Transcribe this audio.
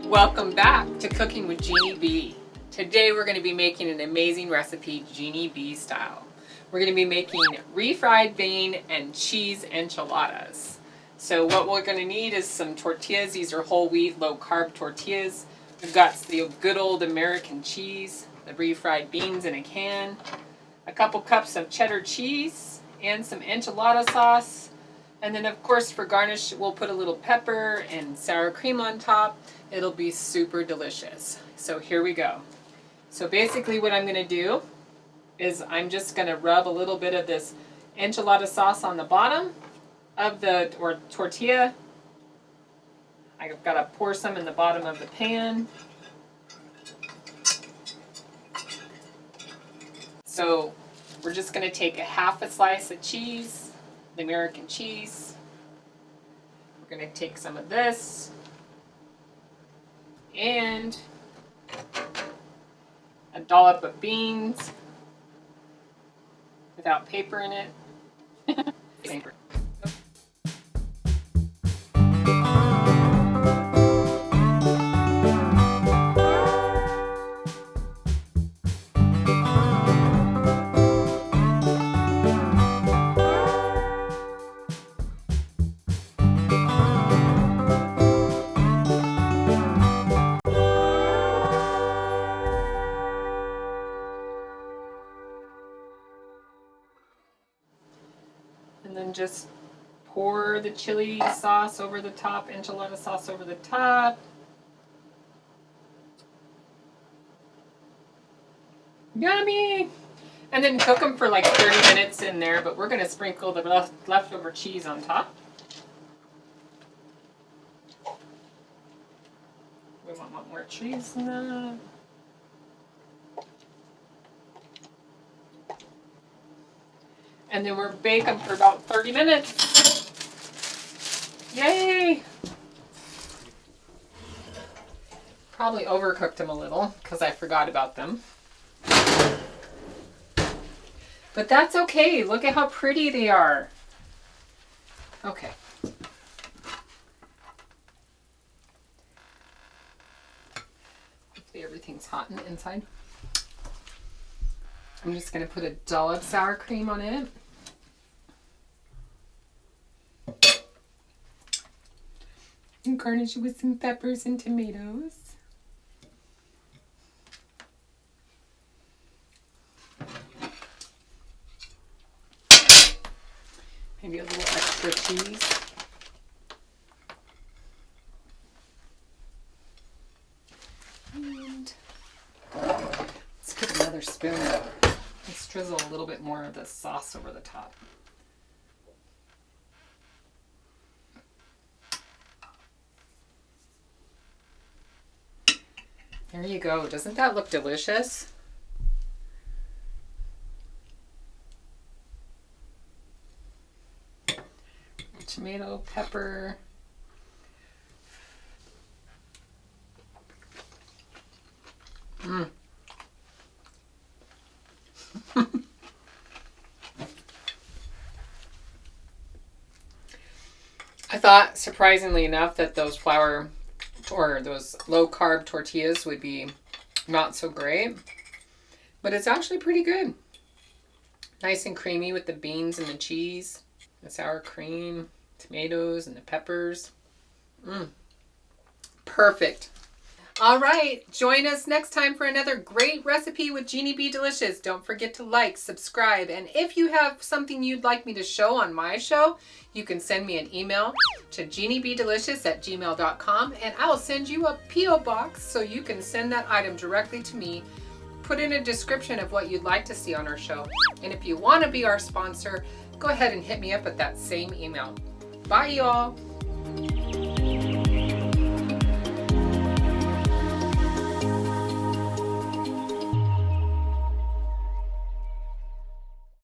Welcome back to Cooking with Genie B. Today we're going to be making an amazing recipe, Genie B style. We're going to be making refried bean and cheese enchiladas. So what we're going to need is some tortillas. These are whole wheat, low carb tortillas. We've got the good old American cheese, the refried beans in a can, a couple cups of cheddar cheese, and some enchilada sauce. And then of course for garnish we'll put a little pepper and sour cream on top. It'll be super delicious. So here we go. So basically what I'm going to do is I'm just going to rub a little bit of this enchilada sauce on the bottom of the tortilla. I've got to pour some in the bottom of the pan. So we're just going to take a half a slice of cheese, the American cheese. We're going to take some of this and a dollop of beans without paper in it. And then just pour the chili sauce over the top, enchilada sauce over the top. Yummy! And then cook them for like 30 minutes in there, but we're going to sprinkle the leftover cheese on top. We want more cheese in that. And then we're bake them for about 30 minutes. Yay! Probably overcooked them a little because I forgot about them. But that's okay. Look at how pretty they are. Okay. Hopefully everything's hot on the inside. I'm just going to put a dollop of sour cream on it. And garnish it with some peppers and tomatoes. Maybe a little extra cheese. And let's get another spoon. Let's drizzle a little bit more of the sauce over the top. There you go. Doesn't that look delicious? Tomato, pepper. I thought, surprisingly enough, that those flour or those low-carb tortillas would be not so great. But it's actually pretty good. Nice and creamy with the beans and the cheese, the sour cream, tomatoes, and the peppers. Perfect. All right, join us next time for another great recipe with Genie B Delicious. Don't forget to like, subscribe, and if you have something you'd like me to show on my show, you can send me an email to geniebdelicious@gmail.com, and I will send you a P.O. box so you can send that item directly to me. Put in a description of what you'd like to see on our show, and if you want to be our sponsor, go ahead and hit me up at that same email. Bye, y'all.